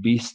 20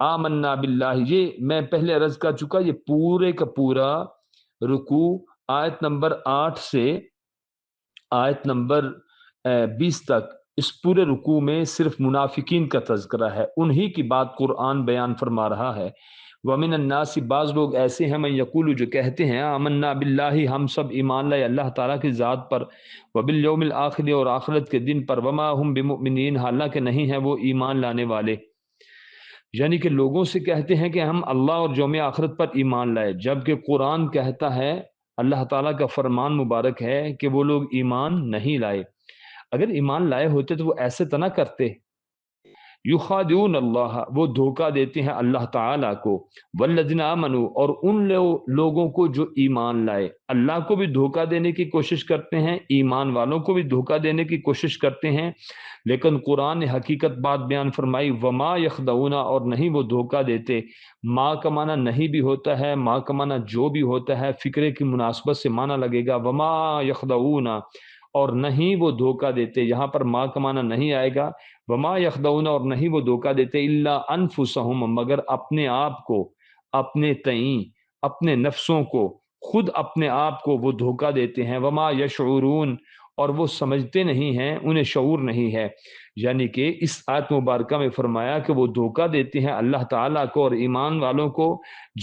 آمنا باللہ، یہ میں پہلے عرض کر چکا، یہ پورے کا پورا رکوع آیت نمبر 8 سے آیت نمبر 20 تک، اس پورے رکوع میں صرف منافقین کا تذکرہ ہے، انہی کی بات قرآن بیان فرما رہا ہے۔ وَمِنَ النَّاسِ، بعض لوگ ایسے ہیں، من یقول، جو کہتے ہیں آمنا باللہ، ہم سب ایمان لائے اللہ تعالیٰ کی ذات پر، وبالیوم الآخر، اور آخرت کے دن پر، وما ہم بمؤمنین، حالانکہ نہیں ہے وہ ایمان لانے والے۔ یعنی کہ لوگوں سے کہتے ہیں کہ ہم اللہ اور یوم آخرت پر ایمان لائے، جبکہ قرآن کہتا ہے، اللہ تعالیٰ کا فرمان مبارک ہے کہ وہ لوگ ایمان نہیں لائے۔ اگر ایمان لائے ہوتے تو وہ ایسے تو نہ کرتے۔ یخادعون اللہ، وہ دھوکہ دیتے ہیں اللہ تعالیٰ کو، والذین آمنوا، اور ان لوگوں کو جو ایمان لائے، اللہ کو بھی دھوکہ دینے کی کوشش کرتے ہیں، ایمان والوں کو بھی دھوکہ دینے کی کوشش کرتے ہیں، لیکن قرآن نے حقیقت بات بیان فرمائی، وما یخدعون، اور نہیں وہ دھوکہ دیتے۔ ما کا معنی نہیں بھی ہوتا ہے، ما کا معنی جو بھی ہوتا ہے فکرے کی مناسبت سے معنی لگے گا، وما یخدعون، اور نہیں وہ دھوکہ دیتے، یہاں پر ما کا معنی نہیں آئے گا، وما یخدعون، اور نہیں وہ دھوکہ دیتے، الا انفسہم، مگر اپنے آپ کو، اپنے تئیں، اپنے نفسوں کو، خود اپنے آپ کو وہ دھوکہ دیتے ہیں، وما یشعرون، اور وہ سمجھتے نہیں ہیں، انہیں شعور نہیں ہے۔ یعنی کہ اس آیت مبارکہ میں فرمایا کہ وہ دھوکہ دیتے ہیں اللہ تعالیٰ کو اور ایمان والوں کو،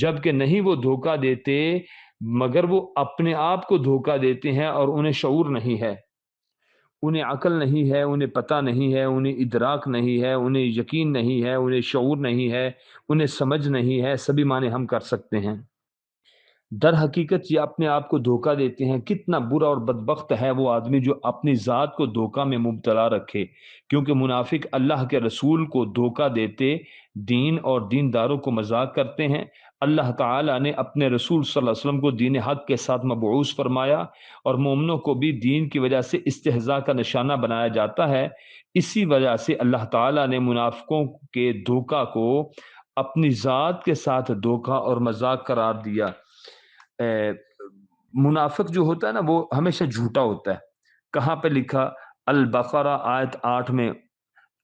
جبکہ نہیں وہ دھوکہ دیتے، مگر وہ اپنے آپ کو دھوکہ دیتے ہیں اور انہیں شعور نہیں ہے، انہیں عقل نہیں ہے، انہیں پتہ نہیں ہے، انہیں ادراک نہیں ہے، انہیں یقین نہیں ہے، انہیں شعور نہیں ہے، انہیں سمجھ نہیں ہے، سبھی معنی ہم کر سکتے ہیں۔ در حقیقت یہ اپنے آپ کو دھوکہ دیتے ہیں۔ کتنا برا اور بدبخت ہے وہ آدمی جو اپنی ذات کو دھوکہ میں مبتلا رکھے، کیونکہ منافق اللہ کے رسول کو دھوکہ دیتے، دین اور دینداروں کو مذاق کرتے ہیں۔ اللہ تعالیٰ نے اپنے رسول صلی اللہ علیہ وسلم کو دین حق کے ساتھ مبعوث فرمایا، اور مومنوں کو بھی دین کی وجہ سے استہزاء کا نشانہ بنایا جاتا ہے۔ اسی وجہ سے اللہ تعالیٰ نے منافقوں کے دھوکہ کو اپنی ذات کے ساتھ دھوکہ اور مذاق قرار دیا۔ منافق جو ہوتا ہے نا وہ ہمیشہ جھوٹا ہوتا ہے۔ کہاں پہ لکھا؟ البقرہ آیت 8 میں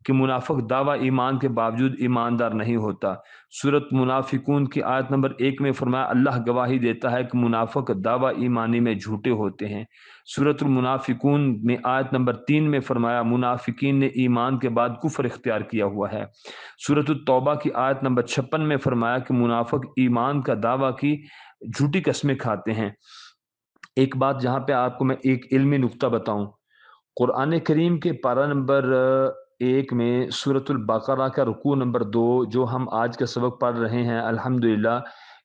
کہ منافق دعویٰ ایمان کے باوجود ایماندار نہیں ہوتا۔ سورۃ منافقون کی آیت نمبر 1 میں فرمایا اللہ گواہی دیتا ہے کہ منافق دعویٰ ایمانی میں جھوٹے ہوتے ہیں۔ سورۃ المنافقون میں آیت نمبر 3 میں فرمایا منافقین نے ایمان کے بعد کفر اختیار کیا ہوا ہے۔ سورۃ التوبہ کی آیت نمبر 56 میں فرمایا کہ منافق ایمان کا دعویٰ کی جھوٹی قسمیں کھاتے ہیں۔ ایک بات جہاں پہ آپ کو میں ایک علمی نکتہ بتاؤں، قرآن کریم کے پارہ نمبر 1 میں سورۃ البقرہ کا رکوع نمبر 2 جو ہم آج کا سبق پڑھ رہے ہیں الحمدللہ،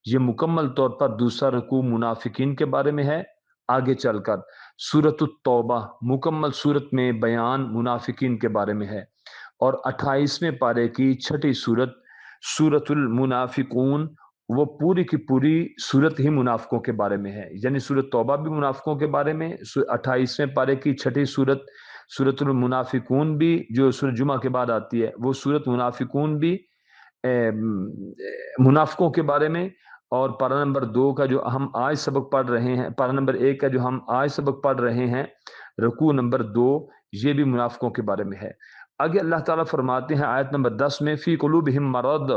یہ مکمل طور پر دوسرا رکوع منافقین کے بارے میں ہے۔ آگے چل کر سورۃ التوبہ مکمل صورت میں بیان منافقین کے بارے میں ہے، اور 28ویں پارے کی چھٹی صورت سورۃ المنافقون، وہ پوری کی پوری صورت ہی منافقوں کے بارے میں ہے۔ یعنی سورۃ توبہ بھی منافقوں کے بارے میں، 28ویں پارے کی چھٹی صورت سورۃ المنافقون بھی جو سورۃ جمعہ کے بعد آتی ہے، وہ سورۃ منافقون بھی منافقوں کے بارے میں، اور پارہ نمبر 2 کا جو ہم آج سبق پڑھ رہے ہیں، پارہ نمبر 1 کا جو ہم آج سبق پڑھ رہے ہیں رکوع نمبر 2، یہ بھی منافقوں کے بارے میں ہے۔ آگے اللہ تعالیٰ فرماتے ہیں آیت نمبر 10 میں فی قلوبہم مرض،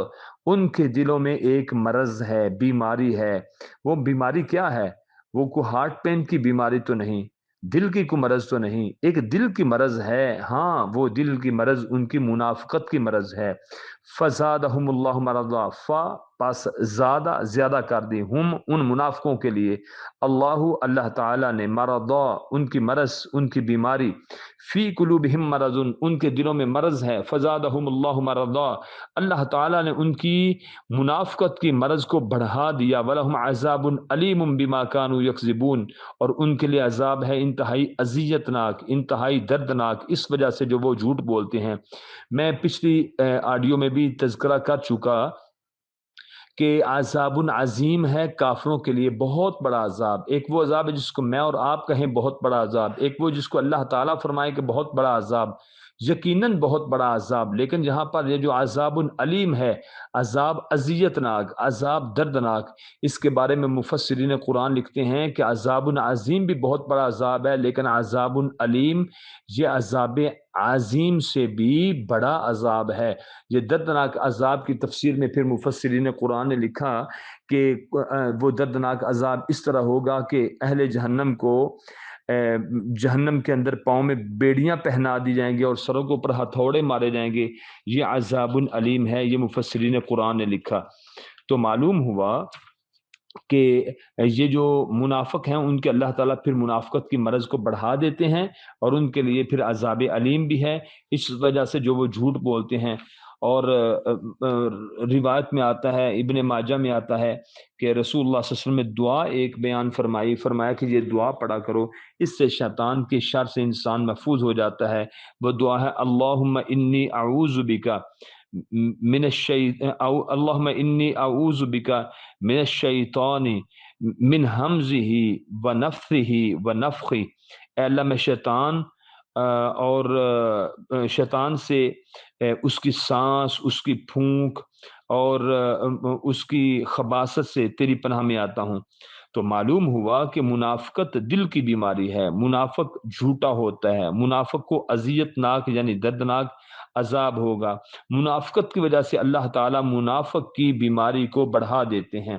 ان کے دلوں میں ایک مرض ہے، بیماری ہے۔ وہ بیماری کیا ہے؟ وہ کوئی ہارٹ پین کی بیماری تو نہیں، دل کی کوئی مرض تو نہیں، ایک دل کی مرض ہے، ہاں وہ دل کی مرض ان کی منافقت کی مرض ہے۔ فزادہم اللہ مرضا، پس زیادہ کر دی، ہم ان منافقوں کے لیے، اللہ تعالیٰ نے مرضا، ان کی مرض، ان کی بیماری، فی قلوبہم مرض، ان کے دلوں میں مرض ہے، فزادہم اللہ مرضا، اللہ تعالیٰ نے ان کی منافقت کی مرض کو بڑھا دیا، وَلَهُمْ عَذَابٌ عَلِيمٌ بِمَا كَانُوا يَكْذِبُونَ، اور ان کے لیے عذاب ہے انتہائی اذیت ناک، انتہائی دردناک، اس وجہ سے جو وہ جھوٹ بولتے ہیں۔ میں پچھلی آڈیو میں بھی تذکرہ کر چکا کہ عذاب عظیم ہے کافروں کے لیے، بہت بڑا عذاب۔ ایک وہ عذاب ہے جس کو میں اور آپ کہیں بہت بڑا عذاب، ایک وہ جس کو اللہ تعالیٰ فرمائے کہ بہت بڑا عذاب۔ یقیناً بہت بڑا عذاب. لیکن یہاں پر یہ جو عذاب علیم ہے، عذاب اذیت ناک، عذاب دردناک، اس کے بارے میں مفسرین قرآن لکھتے ہیں کہ عذاب عظیم بھی بہت بڑا عذاب ہے، لیکن عذاب علیم یہ عذاب عظیم سے بھی بڑا عذاب ہے. یہ دردناک عذاب کی تفسیر میں پھر مفسرین قرآن نے لکھا کہ وہ دردناک عذاب اس طرح ہوگا کہ اہل جہنم کو جہنم کے اندر پاؤں میں بیڑیاں پہنا دی جائیں گی اور سروں کے اوپر ہتھوڑے مارے جائیں گے. یہ عذاب علیم ہے، یہ مفسرین قرآن نے لکھا. تو معلوم ہوا کہ یہ جو منافق ہیں ان کے اللہ تعالیٰ پھر منافقت کی مرض کو بڑھا دیتے ہیں اور ان کے لیے پھر عذاب علیم بھی ہے، اس وجہ سے جو وہ جھوٹ بولتے ہیں. اور روایت میں آتا ہے، ابن ماجہ میں آتا ہے کہ رسول اللہ صلی اللہ علیہ وسلم نے دعا ایک بیان فرمایا کہ یہ دعا پڑھا کرو، اس سے شیطان کے شر سے انسان محفوظ ہو جاتا ہے. وہ دعا ہے اللہم انی اعوذ بکا من اللہم انی اعوذ بکا من الشیطان من حمزہ ونفثہ ونفخہ. اے اللہ میں شیطان اور شیطان سے اس کی سانس، اس کی پھونک اور اس کی خباثت سے تیری پناہ میں آتا ہوں. تو معلوم ہوا کہ منافقت دل کی بیماری ہے، منافق جھوٹا ہوتا ہے، منافق کو اذیت ناک یعنی دردناک عذاب ہوگا. منافقت کی وجہ سے اللہ تعالیٰ منافق کی بیماری کو بڑھا دیتے ہیں.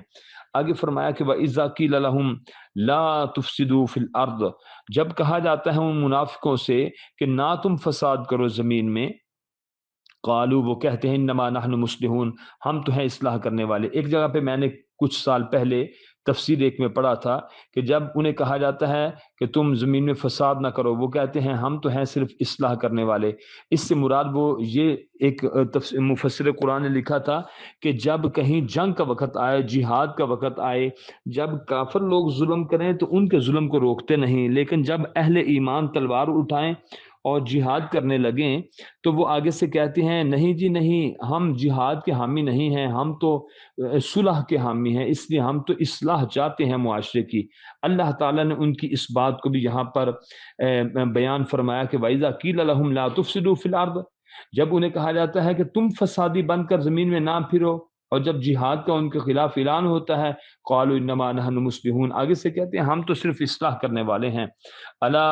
آگے فرمایا کہ وَإِذَا قِيلَ لَهُمْ لَا تُفْسِدُوا فِي الْأَرْضِ، جب کہا جاتا ہے ان منافقوں سے کہ نہ تم فساد کرو زمین میں، قالو وہ کہتے ہیں انما نحن مصلحون، ہم تو ہیں اصلاح کرنے والے. ایک جگہ پہ میں نے کچھ سال پہلے تفسیر ایک میں پڑھا تھا کہ جب انہیں کہا جاتا ہے کہ تم زمین میں فساد نہ کرو، وہ کہتے ہیں ہم تو ہیں صرف اصلاح کرنے والے. اس سے مراد وہ یہ ایک مفسر قرآن نے لکھا تھا کہ جب کہیں جنگ کا وقت آئے، جہاد کا وقت آئے، جب کافر لوگ ظلم کریں تو ان کے ظلم کو روکتے نہیں، لیکن جب اہل ایمان تلوار اٹھائیں اور جہاد کرنے لگیں تو وہ آگے سے کہتے ہیں نہیں جی نہیں، ہم جہاد کے حامی نہیں ہیں، ہم تو صلح کے حامی ہیں، اس لیے ہم تو اصلاح چاہتے ہیں معاشرے کی. اللہ تعالیٰ نے ان کی اس بات کو بھی یہاں پر بیان فرمایا کہ وَإِذَا قِيلَ لَهُمْ لَا تُفْسِدُوا فِي الْأَرْضِ، جب انہیں کہا جاتا ہے کہ تم فسادی بن کر زمین میں نہ پھرو، اور جب جہاد کا ان کے خلاف اعلان ہوتا ہے قالوا انما نحن مصلحون، آگے سے کہتے ہیں ہم تو صرف اصلاح کرنے والے ہیں. الا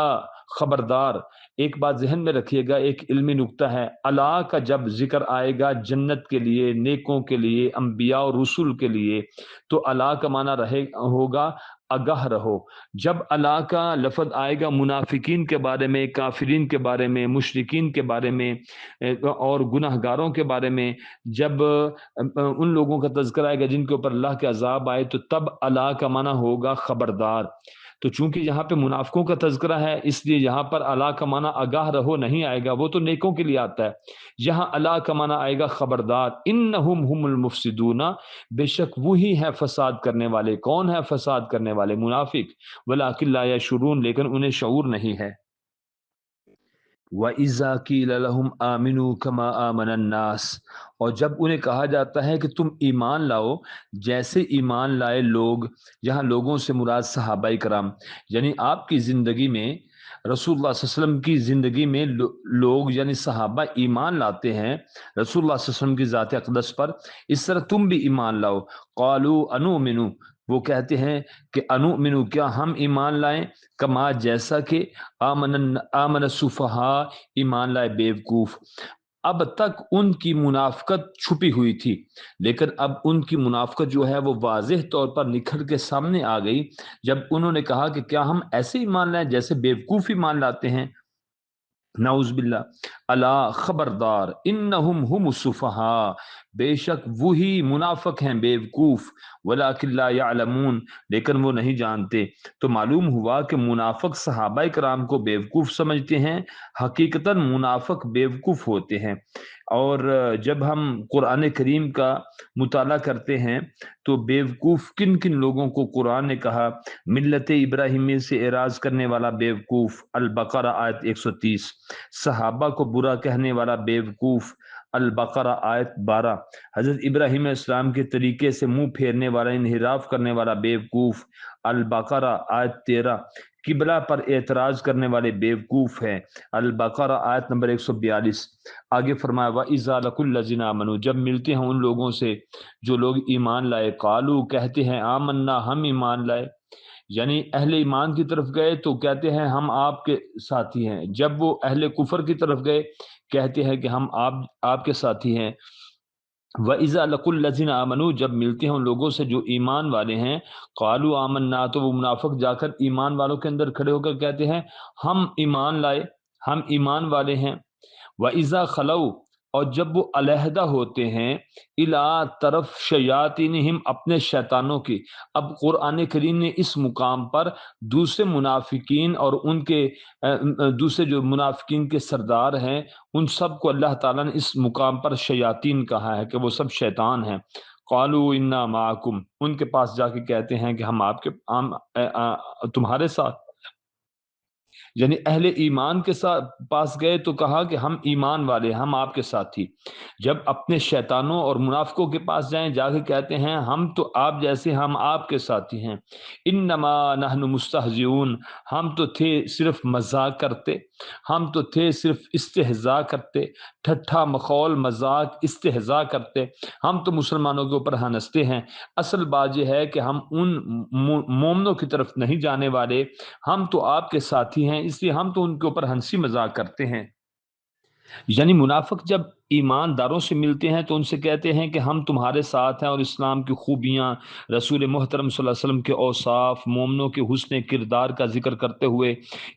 خبردار، ایک بات ذہن میں رکھیے گا، ایک علمی نکتہ ہے، اللہ کا جب ذکر آئے گا جنت کے لیے، نیکوں کے لیے، انبیاء اور رسول کے لیے، تو اللہ کا معنی ہوگا آگاہ رہو. جب اللہ کا لفظ آئے گا منافقین کے بارے میں، کافرین کے بارے میں، مشرکین کے بارے میں اور گناہ گاروں کے بارے میں، جب ان لوگوں کا تذکرہ آئے گا جن کے اوپر اللہ کے عذاب آئے، تو تب اللہ کا معنی ہوگا خبردار. تو چونکہ یہاں پہ منافقوں کا تذکرہ ہے اس لیے یہاں پر اللہ کا معنی آگاہ رہو نہیں آئے گا، وہ تو نیکوں کے لیے آتا ہے. یہاں اللہ کا معنی آئے گا خبردار. انہم ہم المفسدون، بے شک وہی ہے فساد کرنے والے. کون ہے فساد کرنے والے؟ منافق. ولکن لا یشعرون، لیکن انہیں شعور نہیں ہے. وَإِذَا قِيلَ لَهُمْ آمِنُوا كَمَا آمَنَ النَّاسِ، اور جب انہیں کہا جاتا ہے کہ تم ایمان لاؤ جیسے ایمان لائے لوگ، یہاں لوگوں سے مراد صحابہ کرام، یعنی آپ کی زندگی میں، رسول اللہ صلی اللہ علیہ وسلم کی زندگی میں لوگ یعنی صحابہ ایمان لاتے ہیں رسول اللہ صلی اللہ علیہ وسلم کی ذات اقدس پر، اس طرح تم بھی ایمان لاؤ. قالوا انؤمن، وہ کہتے ہیں کہ انؤمن، کیا ہم ایمان لائیں، کما جیسا کہ آمن السفہاء، ایمان لائے بیوقوف. اب تک ان کی منافقت چھپی ہوئی تھی، لیکن اب ان کی منافقت جو ہے وہ واضح طور پر نکھر کے سامنے آ گئی جب انہوں نے کہا کہ کیا ہم ایسے ایمان لائیں جیسے بیوقوف ایمان لاتے ہیں. نعوذ باللہ. الا خبردار، انہم ہم السفہاء، بے شک وہی منافق ہیں بیوقوف، ولکن لا یعلمون، لیکن وہ نہیں جانتے. تو معلوم ہوا کہ منافق صحابہ کرام کو بیوقوف سمجھتے ہیں، حقیقتاً منافق بیوقوف ہوتے ہیں. اور جب ہم قرآن کریم کا مطالعہ کرتے ہیں تو بیوقوف کن کن لوگوں کو قرآن نے کہا، ملت ابراہیمی سے اعراض کرنے والا بیوقوف، البقرہ آیت 130، صحابہ کو برا کہنے والا بیوقوف، البقرہ آیت 12، حضرت ابراہیم علیہ السلام کے طریقے سے منہ پھیرنے والا، انحراف کرنے والا بیوقوف، البقرہ آیت 13، قبلہ پر اعتراض کرنے والے بیوقوف ہیں۔ البقرہ آیت نمبر 142۔ آگے فرمایا وَإِذَا لَقُوا الَّذِينَ آمَنُوا، جب ملتے ہیں ان لوگوں سے جو لوگ ایمان لائے، قالو کہتے ہیں آمنا ہم ایمان لائے، یعنی اہل ایمان کی طرف گئے تو کہتے ہیں ہم آپ کے ساتھی ہیں، جب وہ اہل کفر کی طرف گئے کہتے ہیں کہ ہم آپ کے ساتھی ہیں۔ وَإِذَا لَقُوا الَّذِينَ آمَنُوا، جب ملتے ہیں ان لوگوں سے جو ایمان والے ہیں، قالوا آمنا، تو وہ منافق جا کر ایمان والوں کے اندر کھڑے ہو کر کہتے ہیں ہم ایمان لائے، ہم ایمان والے ہیں۔ وَإِذَا خَلَوْا، اور جب وہ علیحدہ ہوتے ہیں، اِلَىٰ طرف شیاطینہم، اپنے شیطانوں کی۔ اب قرآن کریم نے اس مقام پر دوسرے منافقین اور ان کے دوسرے جو منافقین کے سردار ہیں ان سب کو اللہ تعالیٰ نے اس مقام پر شیاطین کہا ہے کہ وہ سب شیطان ہیں۔ قالوا انا معکم، ان کے پاس جا کے کہتے ہیں کہ ہم تمہارے ساتھ، یعنی اہل ایمان کے ساتھ پاس گئے تو کہا کہ ہم ایمان والے، ہم آپ کے ساتھی۔ جب اپنے شیطانوں اور منافقوں کے پاس جائیں، جا کے کہتے ہیں ہم تو آپ جیسے، ہم آپ کے ساتھی ہیں۔ انما نحن مستہزئون، ہم تو تھے صرف مذاق کرتے، ہم تو تھے صرف استہزاء کرتے، ٹھٹھا مخول مذاق استہزاء کرتے، ہم تو مسلمانوں کے اوپر ہنستے ہیں۔ اصل بات یہ ہے کہ ہم ان مومنوں کی طرف نہیں جانے والے، ہم تو آپ کے ساتھی ہیں، اس لیے ہم تو ان کے اوپر ہنسی مذاق کرتے ہیں۔ یعنی منافق جب ایمانداروں سے ملتے ہیں تو ان سے کہتے ہیں کہ ہم تمہارے ساتھ ہیں، اور اسلام کی خوبیاں، رسول محترم صلی اللہ علیہ وسلم کے اوصاف، مومنوں کے حسن کردار کا ذکر کرتے ہوئے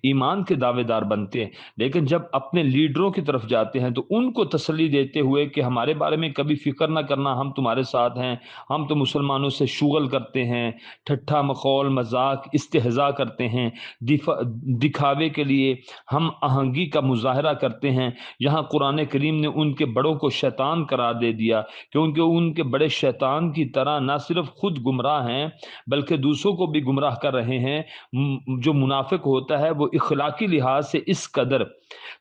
ایمان کے دعوے دار بنتے ہیں۔ لیکن جب اپنے لیڈروں کی طرف جاتے ہیں تو ان کو تسلی دیتے ہوئے کہ ہمارے بارے میں کبھی فکر نہ کرنا، ہم تمہارے ساتھ ہیں، ہم تو مسلمانوں سے شغل کرتے ہیں، ٹھٹھا مخول مذاق استہزاء کرتے ہیں، دکھاوے کے لیے ہم آہنگی کا مظاہرہ کرتے ہیں۔ یہاں قرآن کریم نے ان کے بڑوں کو شیطان قرار دے دیا، کیونکہ ان کے بڑے شیطان کی طرح نہ صرف خود گمراہ ہیں بلکہ دوسروں کو بھی گمراہ کر رہے ہیں۔ جو منافق ہوتا ہے وہ اخلاقی لحاظ سے اس قدر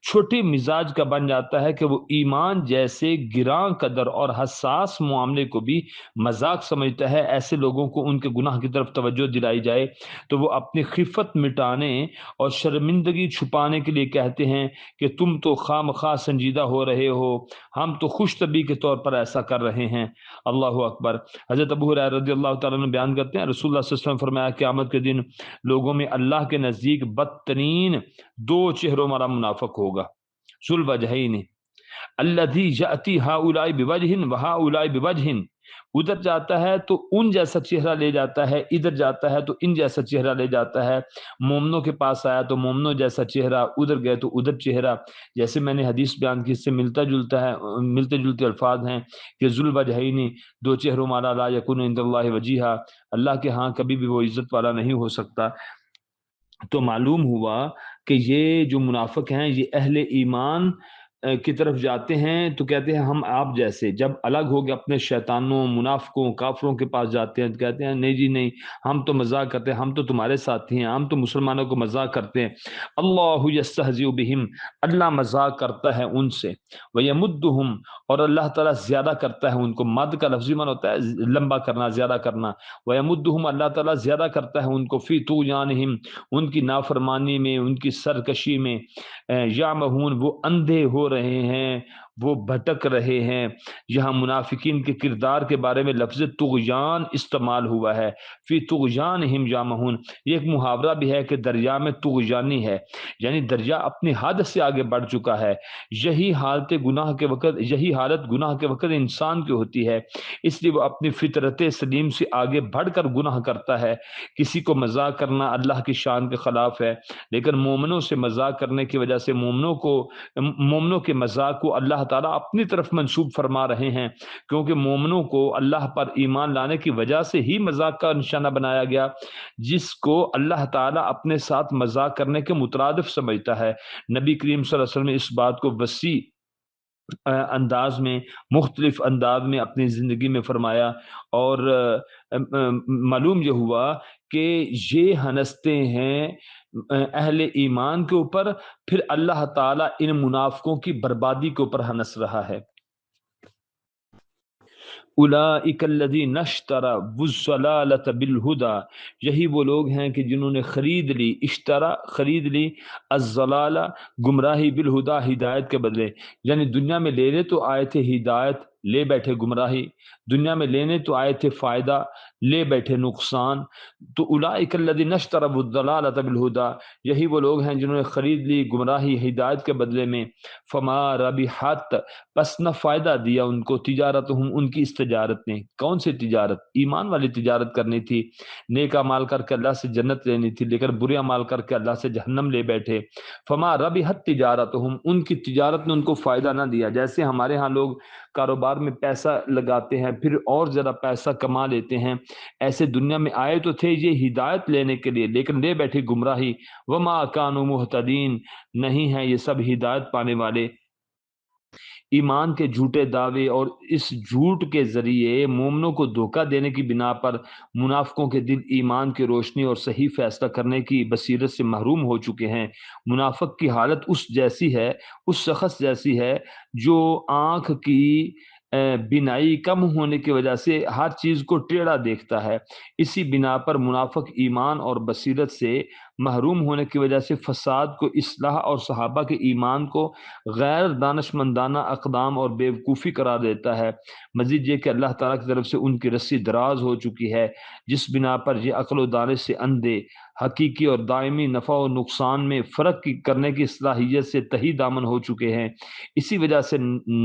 چھوٹی مزاج کا بن جاتا ہے کہ وہ ایمان جیسے گراں قدر اور حساس معاملے کو بھی مذاق سمجھتا ہے۔ ایسے لوگوں کو ان کے گناہ کی طرف توجہ دلائی جائے تو وہ اپنی خفت مٹانے اور شرمندگی چھپانے کے لیے کہتے ہیں کہ تم تو خواہ مخواہ سنجیدہ ہو رہے ہو، ہم تو خوش طبی کے طور پر ایسا کر رہے ہیں۔ اللہ اکبر۔ حضرت ابو ہریرہ رضی اللہ تعالیٰ عنہ بیان کرتے ہیں رسول اللہ صلی اللہ علیہ وسلم نے فرمایا قیامت کے دن لوگوں میں اللہ کے نزدیک بدترین دو چہروں والا منافق ہوگا، ذو الوجہین، الذی یأتی ہؤلاء بوجہ وہؤلاء بوجہ، ادھر جاتا ہے تو ان جیسا چہرہ لے جاتا ہے، ادھر جاتا ہے تو ان جیسا چہرہ لے جاتا ہے۔ مومنوں کے پاس آیا تو مومنوں جیسا چہرہ، ادھر گئے تو ادھر چہرہ۔ جیسے میں نے حدیث بیان کی، اس سے ملتے جلتے الفاظ ہیں کہ ذو الوجہین، دو چہروں والا، لا یکون عند اللہ وجیہا، اللہ کے ہاں کبھی بھی وہ عزت والا نہیں ہو سکتا۔ تو معلوم ہوا کہ یہ جو منافق ہیں یہ اہل ایمان کی طرف جاتے ہیں تو کہتے ہیں ہم آپ جیسے، جب الگ ہو گئے اپنے شیطانوں، منافقوں، کافروں کے پاس جاتے ہیں تو کہتے ہیں نہیں جی نہیں، ہم تو مذاق کرتے ہیں، ہم تو تمہارے ساتھی ہیں، ہم تو مسلمانوں کو مذاق کرتے ہیں۔ اللہ یستہزئ بہم، اللہ مذاق کرتا ہے ان سے، ویمدہم، اور اللہ تعالیٰ زیادہ کرتا ہے ان کو۔ مد کا لفظی معنی ہوتا ہے لمبا کرنا، زیادہ کرنا۔ ویمدہم، اللہ تعالیٰ زیادہ کرتا ہے ان کو، فی طغیانہم، ان کی نافرمانی میں، ان کی سرکشی میں۔ یعمہون، وہ اندھے ہو رہے ہیں، وہ بھٹک رہے ہیں۔ یہاں منافقین کے کردار کے بارے میں لفظ طغیان استعمال ہوا ہے، فی طغیانہم یعمہون۔ یہ ایک محاورہ بھی ہے کہ دریا میں طغیانی ہے، یعنی دریا اپنی حد سے آگے بڑھ چکا ہے۔ یہی حالت گناہ کے وقت انسان کی ہوتی ہے، اس لیے وہ اپنی فطرت سلیم سے آگے بڑھ کر گناہ کرتا ہے۔ کسی کو مذاق کرنا اللہ کی شان کے خلاف ہے، لیکن مومنوں سے مذاق کرنے کی وجہ سے مومنوں کے مذاق کو اللہ تعالیٰ اپنی طرف منسوب فرما رہے ہیں، کیونکہ مومنوں کو اللہ پر ایمان لانے کی وجہ سے ہی مذاق کا نشانہ بنایا گیا، جس کو اللہ تعالیٰ اپنے ساتھ مذاق کرنے کے مترادف سمجھتا ہے۔ نبی کریم صلی اللہ علیہ وسلم نے اس بات کو وسیع انداز میں، مختلف انداز میں اپنی زندگی میں فرمایا، اور معلوم یہ ہوا کہ یہ ہنستے ہیں اہل ایمان کے اوپر، پھر اللہ تعالیٰ ان منافقوں کی بربادی کے اوپر ہنس رہا ہے۔ اولئک الذین اشتروا الضلالۃ بالہدی، یہی وہ لوگ ہیں کہ جنہوں نے خرید لی، اشترا خرید لی، الضلالہ گمراہی، بالہدی ہدایت کے بدلے، یعنی دنیا میں لینے تو آئے تھے ہدایت، لے بیٹھے گمراہی، دنیا میں لینے تو آئے تھے فائدہ، لے بیٹھے نقصان۔ تو اولئک الذین اشتروا الضلالۃ بالہدی، یہی وہ لوگ ہیں جنہوں نے خرید لی گمراہی ہدایت کے بدلے میں، فما ربحت، پس نہ فائدہ دیا ان کو، تجارتہم ان کی اس تجارت نے۔ کون سی تجارت؟ ایمان والی تجارت کرنی تھی، نیک اعمال کر کے اللہ سے جنت لینی تھی، لیکن برے اعمال کر کے اللہ سے جہنم لے بیٹھے۔ فما ربحت تجارتہم، ان کی تجارت نے ان کو فائدہ نہ دیا۔ جیسے ہمارے ہاں لوگ کاروبار میں پیسہ لگاتے ہیں، پھر اور ذرا پیسہ کما لیتے ہیں، ایسے دنیا میں آئے تو تھے یہ ہدایت لینے کے لیے، لیکن لے بیٹھے گمراہی۔ وما کانوا مہتدین، نہیں ہیں یہ سب ہدایت پانے والے۔ ایمان کے جھوٹے دعوے اور اس جھوٹ کے ذریعے مومنوں کو دھوکہ دینے کی بنا پر منافقوں کے دل ایمان کی روشنی اور صحیح فیصلہ کرنے کی بصیرت سے محروم ہو چکے ہیں۔ منافق کی حالت اس جیسی ہے، اس شخص جیسی ہے جو آنکھ کی بینائی کم ہونے کی وجہ سے ہر چیز کو ٹیڑھا دیکھتا ہے۔ اسی بنا پر منافق ایمان اور بصیرت سے محروم ہونے کی وجہ سے فساد کو اصلاح اور صحابہ کے ایمان کو غیر دانش مندانہ اقدام اور بیوقوفی قرار دیتا ہے۔ مزید یہ کہ اللہ تعالیٰ کی طرف سے ان کی رسی دراز ہو چکی ہے، جس بنا پر یہ عقل و دانش سے اندھے، حقیقی اور دائمی نفع و نقصان میں فرق کرنے کی صلاحیت سے تہی دامن ہو چکے ہیں۔ اسی وجہ سے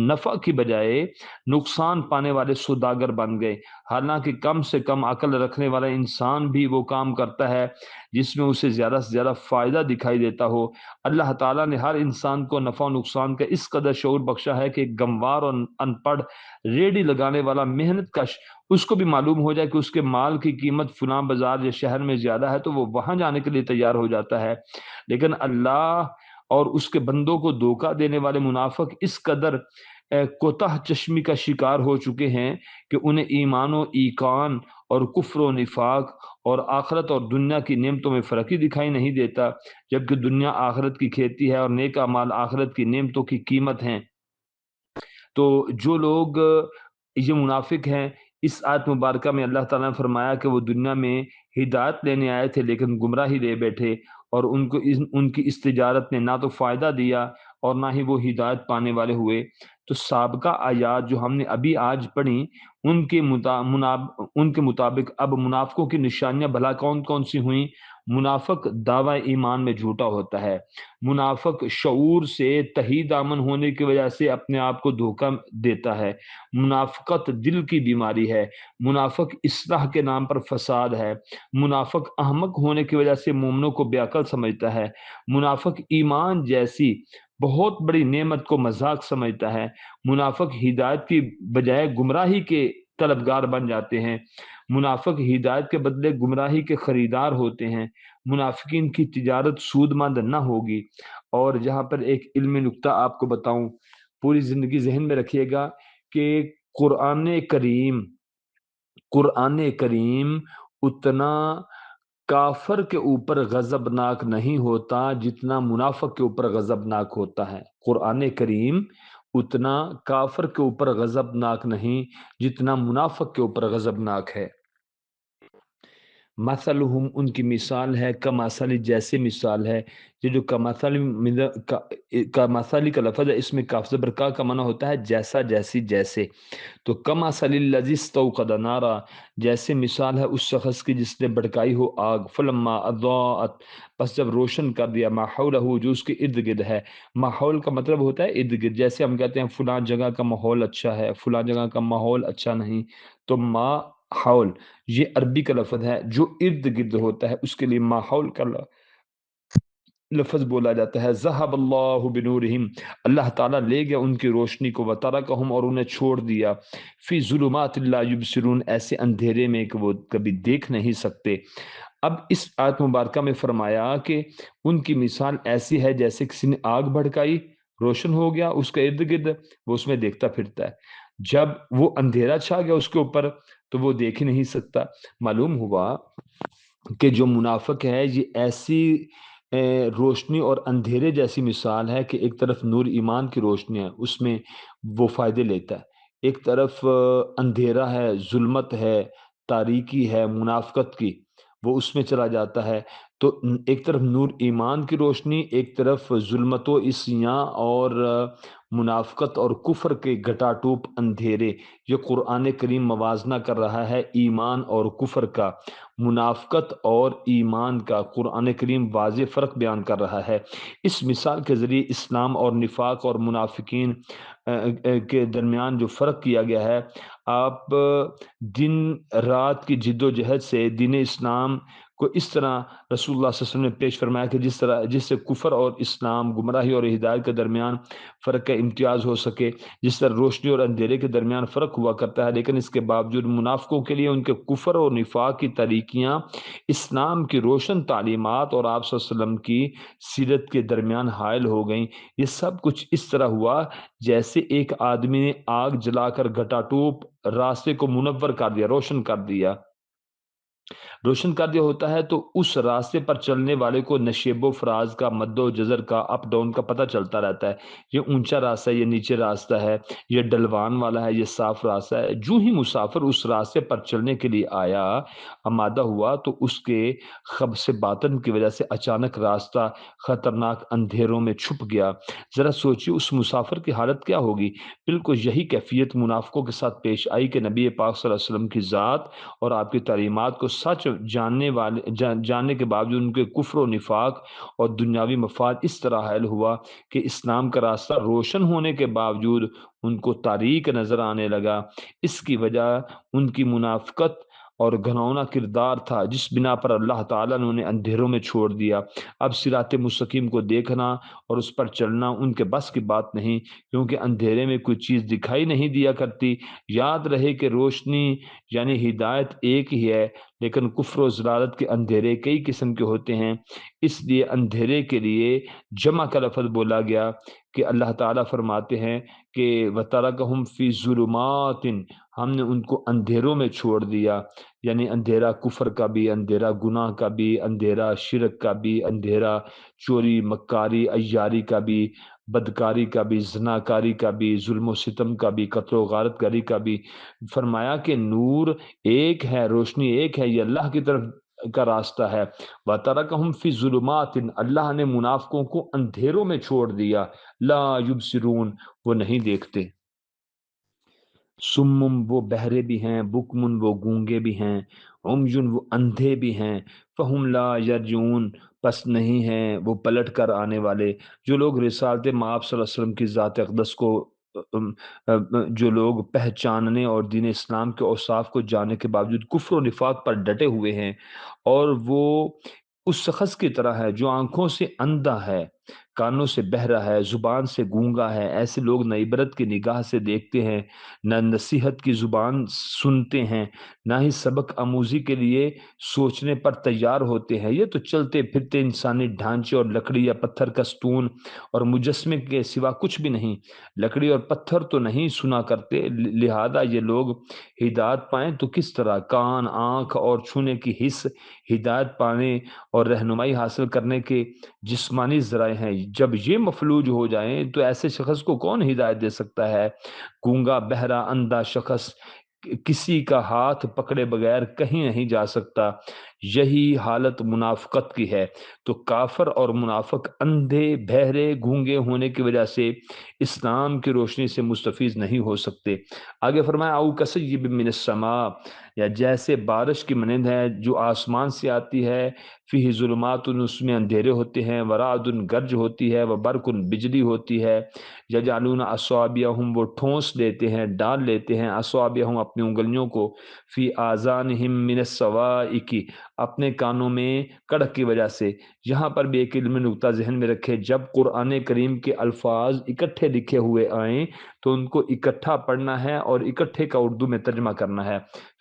نفع کی بجائے نقصان پانے والے سوداگر بن گئے۔ حالانکہ کم سے کم عقل رکھنے والا انسان بھی وہ کام کرتا ہے جس میں اسے زیادہ سے زیادہ فائدہ دکھائی دیتا ہو۔ اللہ تعالیٰ نے ہر انسان کو نفع و نقصان کا اس قدر شعور بخشا ہے کہ ایک گنوار اور ان پڑھ ریڑھی لگانے والا محنت کش، اس کو بھی معلوم ہو جائے کہ اس کے مال کی قیمت فلاں بازار یا شہر میں زیادہ ہے تو وہ وہاں جانے کے لیے تیار ہو جاتا ہے۔ لیکن اللہ اور اس کے بندوں کو دھوکہ دینے والے منافق اس قدر کوتاہ چشمی کا شکار ہو چکے ہیں کہ انہیں ایمان و ایقان اور کفر و نفاق اور آخرت اور دنیا کی نعمتوں میں فرق ہی دکھائی نہیں دیتا، جبکہ دنیا آخرت کی کھیتی ہے اور نیک اعمال آخرت کی نعمتوں کی قیمت ہیں۔ تو جو لوگ یہ منافق ہیں، اس آیت مبارکہ میں اللہ تعالیٰ نے فرمایا کہ وہ دنیا میں ہدایت لینے آئے تھے لیکن گمراہی لے بیٹھے، اور ان کی اس تجارت نے نہ تو فائدہ دیا اور نہ ہی وہ ہدایت پانے والے ہوئے۔ تو سابقہ آیات جو ہم نے ابھی آج پڑھی، ان کے مطابق اب منافقوں کی نشانیاں بھلا کون کون سی ہوئیں؟ منافق دعوی ایمان میں جھوٹا ہوتا ہے، منافق شعور سے تہی دامن ہونے کی وجہ سے اپنے آپ کو دھوکہ دیتا ہے، منافقت دل کی بیماری ہے، منافق اصلاح کے نام پر فساد ہے، منافق احمق ہونے کی وجہ سے مومنوں کو بے عقل سمجھتا ہے، منافق ایمان جیسی بہت بڑی نعمت کو مذاق سمجھتا ہے، منافق ہدایت کی بجائے گمراہی کے طلبگار بن جاتے ہیں، منافق ہدایت کے بدلے گمراہی کے خریدار ہوتے ہیں۔ منافقین کی تجارت سود مند نہ ہوگی۔ اور جہاں پر ایک علمی نکتہ آپ کو بتاؤں، پوری زندگی ذہن میں رکھیے گا کہ قرآن کریم قرآن کریم اتنا کافر کے اوپر غضبناک نہیں ہوتا جتنا منافق کے اوپر غضبناک ہوتا ہے۔ قرآن کریم اتنا کافر کے اوپر غضبناک نہیں جتنا منافق کے اوپر غضبناک ہے۔ مثلہم ان کی مثال ہے، کمثل جیسے مثال ہے۔ یہ جو کمثل کا لفظ ہے، اس میں کاف زبر کا معنی ہوتا ہے جیسا، جیسی، جیسے۔ تو کمثل الذی استوقد نارا، جیسے مثال ہے اس شخص کی جس نے بھڑکائی ہو آگ، فلما اضاءت، پس جب روشن کر دیا، ما حولہ جو اس کے ارد گرد ہے۔ ماحول کا مطلب ہوتا ہے ارد گرد، جیسے ہم کہتے ہیں فلاں جگہ کا ماحول اچھا ہے، فلاں جگہ کا ماحول اچھا نہیں، تو ماحول یہ عربی کا لفظ ہے، جو ارد گرد ہوتا ہے اس کے لیے ماحول کا لفظ بولا جاتا ہے۔ ذہب اللہ بنورہم، اللہ تعالیٰ لے گیا ان کی روشنی کو، وترکہم، اور انہیں چھوڑ دیا، فی ظلمات لا یبصرون، ایسے اندھیرے میں کہ وہ کبھی دیکھ نہیں سکتے۔ اب اس آیت مبارکہ میں فرمایا کہ ان کی مثال ایسی ہے جیسے کسی نے آگ بھڑکائی، روشن ہو گیا اس کا ارد گرد، وہ اس میں دیکھتا پھرتا ہے، جب وہ اندھیرا چھا گیا اس کے اوپر تو وہ دیکھ ہی نہیں سکتا۔ معلوم ہوا کہ جو منافق ہے یہ ایسی روشنی اور اندھیرے جیسی مثال ہے کہ ایک طرف نور ایمان کی روشنی ہے، اس میں وہ فائدے لیتا ہے، ایک طرف اندھیرا ہے، ظلمت ہے، تاریکی ہے منافقت کی، وہ اس میں چلا جاتا ہے۔ تو ایک طرف نور ایمان کی روشنی، ایک طرف ظلمت و عصیاں اور منافقت اور کفر کے گھٹاٹوپ اندھیرے۔ یہ قرآن کریم موازنہ کر رہا ہے ایمان اور کفر کا، منافقت اور ایمان کا۔ قرآن کریم واضح فرق بیان کر رہا ہے۔ اس مثال کے ذریعے اسلام اور نفاق اور منافقین کے درمیان جو فرق کیا گیا ہے، آپ دن رات کی جد و جہد سے دین اسلام کو اس طرح رسول اللہ صلی اللہ علیہ وسلم نے پیش فرمایا کہ جس سے کفر اور اسلام، گمراہی اور ہدایت کے درمیان فرق کا امتیاز ہو سکے، جس طرح روشنی اور اندھیرے کے درمیان فرق ہوا کرتا ہے، لیکن اس کے باوجود منافقوں کے لیے ان کے کفر اور نفاق کی طریقیاں اسلام کی روشن تعلیمات اور آپ صلی اللہ علیہ وسلم کی سیرت کے درمیان حائل ہو گئیں۔ یہ سب کچھ اس طرح ہوا جیسے ایک آدمی نے آگ جلا کر گھٹاٹوپ راستے کو منور کر دیا، روشن کر دیا۔ روشن کر دیا ہوتا ہے تو اس راستے پر چلنے والے کو نشیب و فراز کا، مد و جزر کا، اپ ڈاؤن کا پتہ چلتا رہتا ہے۔ یہ اونچا راستہ ہے، یہ نیچے راستہ ہے، یہ ڈلوان والا ہے، یہ صاف راستہ ہے۔ جو ہی مسافر اس راستے پر چلنے کے لیے آیا، آمادہ ہوا، تو اس کے خبث باطن کی وجہ سے اچانک راستہ خطرناک اندھیروں میں چھپ گیا۔ ذرا سوچیے اس مسافر کی حالت کیا ہوگی۔ بالکل یہی کیفیت منافقوں کے ساتھ پیش آئی کہ نبی پاک صلی اللہ علیہ وسلم کی ذات اور آپ کی تعلیمات کو سچ جاننے کے باوجود ان کے کفر و نفاق اور دنیاوی مفاد اس طرح حائل ہوا کہ اسلام کا راستہ روشن ہونے کے باوجود ان کو تاریک نظر آنے لگا۔ اس کی وجہ ان کی منافقت اور گھناؤنا کردار تھا، جس بنا پر اللہ تعالیٰ نے انہیں اندھیروں میں چھوڑ دیا۔ اب صراط مستقیم کو دیکھنا اور اس پر چلنا ان کے بس کی بات نہیں، کیونکہ اندھیرے میں کوئی چیز دکھائی نہیں دیا کرتی۔ یاد رہے کہ روشنی یعنی ہدایت ایک ہی ہے، لیکن کفر و ضلالت کے اندھیرے کئی قسم کے ہوتے ہیں۔ اس لیے اندھیرے کے لیے جمع کا لفظ بولا گیا کہ اللہ تعالیٰ فرماتے ہیں کہ وَتَرَكَهُمْ فِي ظُلُمَاتٍ، ہم نے ان کو اندھیروں میں چھوڑ دیا، یعنی اندھیرا کفر کا بھی، اندھیرا گناہ کا بھی، اندھیرا شرک کا بھی، اندھیرا چوری مکاری عیاری کا بھی، بدکاری کا بھی، زناکاری کا بھی، ظلم و ستم کا بھی، قتل و غارت گری کا بھی۔ فرمایا کہ نور ایک ہے، روشنی ایک ہے، یہ اللہ کی طرف کا راستہ ہے۔ وَتَرَكَهُمْ فِي ظُلُمَاتٍ، اللہ نے منافقوں کو اندھیروں میں چھوڑ دیا، لا یبصرون، وہ نہیں دیکھتے۔ سمم، وہ بہرے بھی ہیں، بکمن، وہ گونگے بھی ہیں، عمجن، وہ اندھے بھی ہیں، فہم لا یرجعون، پس نہیں ہیں وہ پلٹ کر آنے والے۔ جو لوگ رسالت مآب صلی اللہ علیہ وسلم کی ذات اقدس کو جو لوگ پہچاننے اور دین اسلام کے اوصاف کو جاننے کے باوجود کفر و نفاق پر ڈٹے ہوئے ہیں، اور وہ اس شخص کی طرح ہے جو آنکھوں سے اندھا ہے، کانوں سے بہرا ہے، زبان سے گونگا ہے، ایسے لوگ نہ عبرت کی نگاہ سے دیکھتے ہیں، نہ نصیحت کی زبان سنتے ہیں، نہ ہی سبق آموزی کے لیے سوچنے پر تیار ہوتے ہیں۔ یہ تو چلتے پھرتے انسانی ڈھانچے اور لکڑی یا پتھر کا ستون اور مجسمے کے سوا کچھ بھی نہیں۔ لکڑی اور پتھر تو نہیں سنا کرتے، لہذا یہ لوگ ہدایت پائیں تو کس طرح؟ کان، آنکھ اور چھونے کی حس ہدایت پانے اور رہنمائی حاصل کرنے کے جسمانی ذرائع ہیں۔ جب یہ مفلوج ہو جائیں تو ایسے شخص کو کون ہدایت دے سکتا ہے؟ گونگا، بہرا، اندھا شخص کسی کا ہاتھ پکڑے بغیر کہیں نہیں جا سکتا۔ یہی حالت منافقت کی ہے۔ تو کافر اور منافق اندھے، بہرے، گونگے ہونے کی وجہ سے اسلام کی روشنی سے مستفیض نہیں ہو سکتے۔ آگے فرمایا او کصیب من السماء، یا جیسے بارش کی مانند ہے جو آسمان سے آتی ہے، فیہ ظلمات، اس میں اندھیرے ہوتے ہیں، ورعد، گرج ہوتی ہے، وبرق، بجلی ہوتی ہے، یجعلون اصابعہم، وہ ٹھونس لیتے ہیں، ڈال لیتے ہیں، اصابعہم، اپنی انگلیوں کو، فی آذانہم من الصواعق، اپنے کانوں میں کڑک کی وجہ سے۔ یہاں پر بھی ایک علمی نکتہ ذہن میں رکھے، جب قرآن کریم کے الفاظ اکٹھے لکھے ہوئے آئیں تو ان کو اکٹھا پڑھنا ہے اور اکٹھے کا اردو میں ترجمہ کرنا ہے۔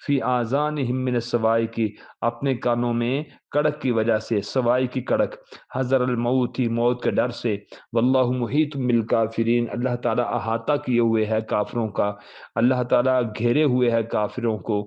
فی آذانہم من الصواعق، اپنے کانوں میں کڑک کی وجہ سے، سوائی کی کڑک، حذر الموت، موت کے ڈر سے، واللہ محیط بالکافرین، اللہ تعالیٰ احاطہ کیے ہوئے ہے کافروں کا، اللہ تعالیٰ گھیرے ہوئے ہے کافروں کو۔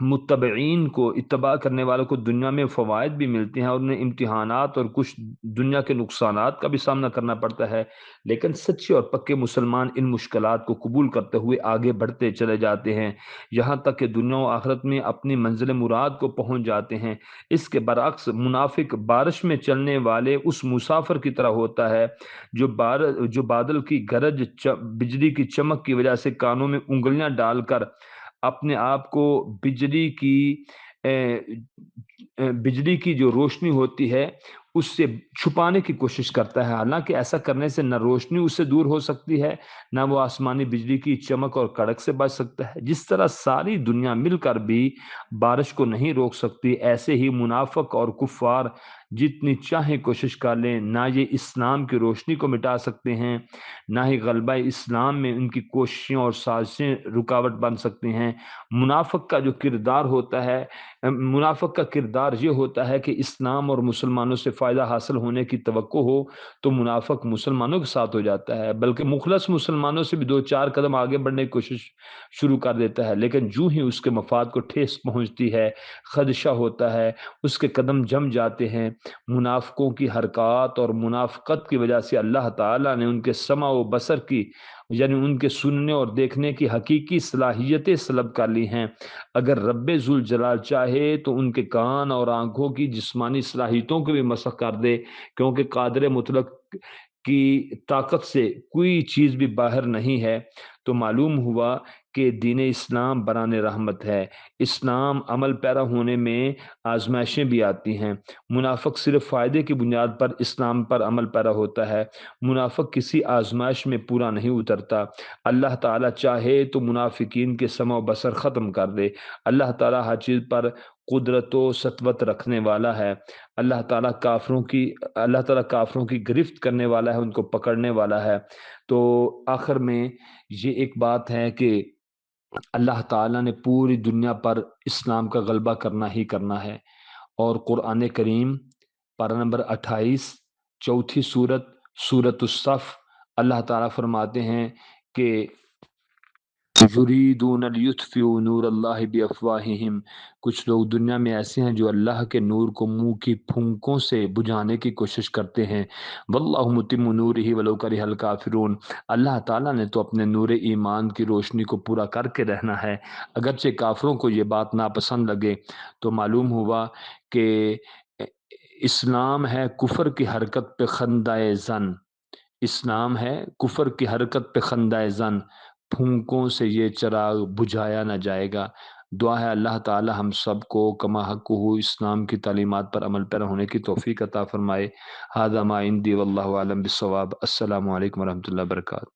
متبعین کو، اتباع کرنے والوں کو دنیا میں فوائد بھی ملتے ہیں اور انہیں امتحانات اور کچھ دنیا کے نقصانات کا بھی سامنا کرنا پڑتا ہے، لیکن سچے اور پکے مسلمان ان مشکلات کو قبول کرتے ہوئے آگے بڑھتے چلے جاتے ہیں، یہاں تک کہ دنیا و آخرت میں اپنی منزل مراد کو پہنچ جاتے ہیں۔ اس کے برعکس منافق بارش میں چلنے والے اس مسافر کی طرح ہوتا ہے جو بادل کی گرج، بجلی کی چمک کی وجہ سے کانوں میں انگلیاں ڈال کر اپنے آپ کو بجلی کی بجلی کی جو روشنی ہوتی ہے اس سے چھپانے کی کوشش کرتا ہے، حالانکہ ایسا کرنے سے نہ روشنی اس سے دور ہو سکتی ہے، نہ وہ آسمانی بجلی کی چمک اور کڑک سے بچ سکتا ہے۔ جس طرح ساری دنیا مل کر بھی بارش کو نہیں روک سکتی، ایسے ہی منافق اور کفار جتنی چاہیں کوشش کر لیں، نہ یہ اسلام کی روشنی کو مٹا سکتے ہیں، نہ ہی غلبہ اسلام میں ان کی کوششیں اور سازشیں رکاوٹ بن سکتی ہیں۔ منافق کا جو کردار ہوتا ہے، منافق کا کردار یہ ہوتا ہے کہ اسلام اور مسلمانوں سے فائدہ حاصل ہونے کی توقع ہو تو منافق مسلمانوں کے ساتھ ہو جاتا ہے، بلکہ مخلص مسلمانوں سے بھی دو چار قدم آگے بڑھنے کی کوشش شروع کر دیتا ہے، لیکن جو ہی اس کے مفاد کو ٹھیس پہنچتی ہے، خدشہ ہوتا ہے، اس کے قدم جم جاتے ہیں۔ منافقوں کی حرکات اور منافقت کی وجہ سے اللہ تعالیٰ نے ان کے سمع و بصر کی، یعنی ان کے سننے اور دیکھنے کی حقیقی صلاحیتیں سلب کر لی ہیں۔ اگر رب ذوالجلال چاہے تو ان کے کان اور آنکھوں کی جسمانی صلاحیتوں کو بھی مسخ کر دے، کیونکہ قادر مطلق کی طاقت سے کوئی چیز بھی باہر نہیں ہے۔ تو معلوم ہوا کہ دین اسلام بران رحمت ہے۔ اسلام عمل پیرا ہونے میں آزمائشیں بھی آتی ہیں۔ منافق صرف فائدے کی بنیاد پر اسلام پر عمل پیرا ہوتا ہے، منافق کسی آزمائش میں پورا نہیں اترتا۔ اللہ تعالیٰ چاہے تو منافقین کے سمع و بصر ختم کر دے۔ اللہ تعالیٰ ہر چیز پر قدرت و سطوت رکھنے والا ہے۔ اللہ تعالیٰ کافروں کی گرفت کرنے والا ہے، ان کو پکڑنے والا ہے۔ تو آخر میں یہ ایک بات ہے کہ اللہ تعالیٰ نے پوری دنیا پر اسلام کا غلبہ کرنا ہی کرنا ہے، اور قرآن کریم پارہ نمبر 28، چوتھی سورت، سورۃ الصف، اللہ تعالیٰ فرماتے ہیں کہ یریدون لیطفئوا نور اللہ بافواہہم، کچھ لوگ دنیا میں ایسے ہیں جو اللہ کے نور کو منہ کی پھونکوں سے بجھانے کی کوشش کرتے ہیں۔ واللہ متم نورہ ولو کرہ الکافرون، اللہ تعالیٰ نے تو اپنے نور ایمان کی روشنی کو پورا کر کے رہنا ہے، اگرچہ کافروں کو یہ بات ناپسند لگے۔ تو معلوم ہوا کہ اسلام ہے کفر کی حرکت پہ خندہ زن، اسلام ہے کفر کی حرکت پہ خندہ زن، پھونکوں سے یہ چراغ بجھایا نہ جائے گا۔ دعا ہے اللہ تعالی ہم سب کو کما حق ہو اسلام کی تعلیمات پر عمل پیرا ہونے کی توفیق عطا فرمائے۔ ھذا ما عندی واللہ اعلم بالصواب۔ السلام علیکم ورحمۃ اللہ وبرکاتہ۔